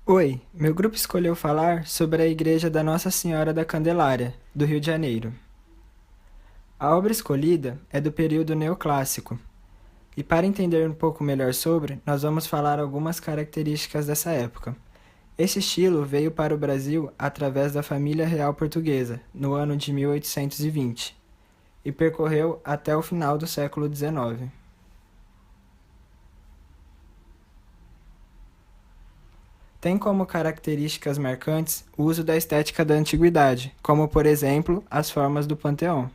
Oi, meu grupo escolheu falar sobre a Igreja da Nossa Senhora da Candelária, do Rio de Janeiro. A obra escolhida é do período neoclássico, e para entender um pouco melhor sobre, nós vamos falar algumas características dessa época. Esse estilo veio para o Brasil através da família real portuguesa, no ano de 1820, e percorreu até o final do século XIX. Tem como características marcantes o uso da estética da antiguidade, como, por exemplo, as formas do panteão.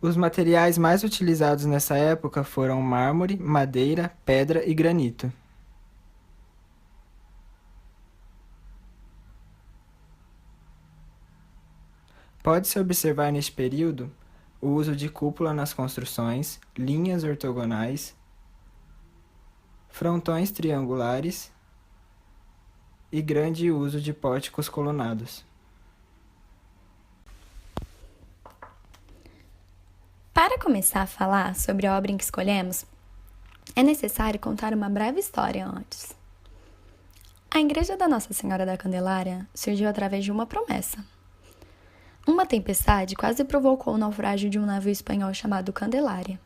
Os materiais mais utilizados nessa época foram mármore, madeira, pedra e granito. Pode-se observar neste período o uso de cúpula nas construções, linhas ortogonais, frontões triangulares e grande uso de pórticos colunados. Para começar a falar sobre a obra em que escolhemos, é necessário contar uma breve história antes. A Igreja da Nossa Senhora da Candelária surgiu através de uma promessa. Uma tempestade quase provocou o naufrágio de um navio espanhol chamado Candelária.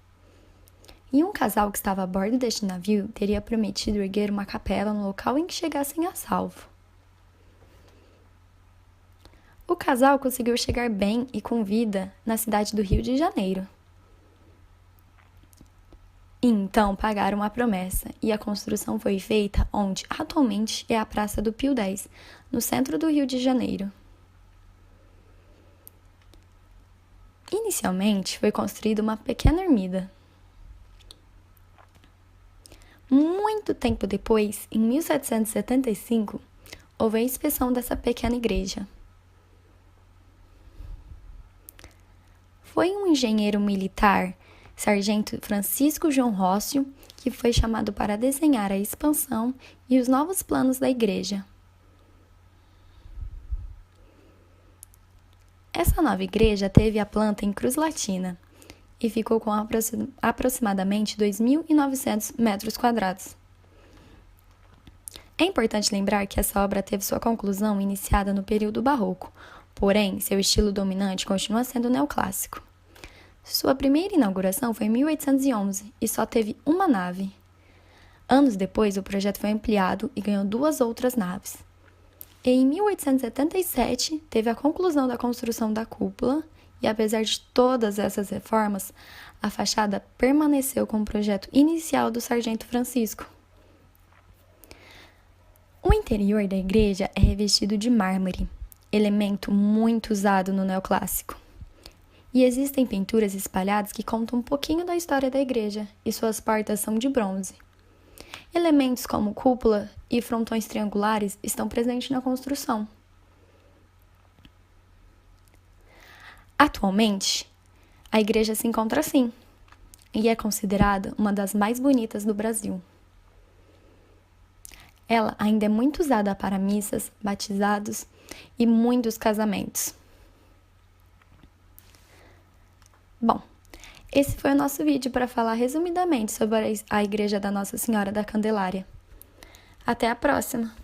E um casal que estava a bordo deste navio teria prometido erguer uma capela no local em que chegassem a salvo. O casal conseguiu chegar bem e com vida na cidade do Rio de Janeiro. E então pagaram a promessa e a construção foi feita onde atualmente é a Praça do Pio X, no centro do Rio de Janeiro. Inicialmente foi construída uma pequena ermida. Muito tempo depois, em 1775, houve a inspeção dessa pequena igreja. Foi um engenheiro militar, Sargento Francisco João Rócio, que foi chamado para desenhar a expansão e os novos planos da igreja. Essa nova igreja teve a planta em cruz latina e ficou com aproximadamente 2.900 metros quadrados. É importante lembrar que essa obra teve sua conclusão iniciada no período barroco, porém, seu estilo dominante continua sendo neoclássico. Sua primeira inauguração foi em 1811 e só teve uma nave. Anos depois, o projeto foi ampliado e ganhou 2 outras naves. E em 1877, teve a conclusão da construção da cúpula e, apesar de todas essas reformas, a fachada permaneceu com o projeto inicial do Sargento Francisco. O interior da igreja é revestido de mármore, elemento muito usado no neoclássico. E existem pinturas espalhadas que contam um pouquinho da história da igreja, e suas portas são de bronze. Elementos como cúpula e frontões triangulares estão presentes na construção. Atualmente, a igreja se encontra assim, e é considerada uma das mais bonitas do Brasil. Ela ainda é muito usada para missas, batizados e muitos casamentos. Bom, esse foi o nosso vídeo para falar resumidamente sobre a Igreja da Nossa Senhora da Candelária. Até a próxima!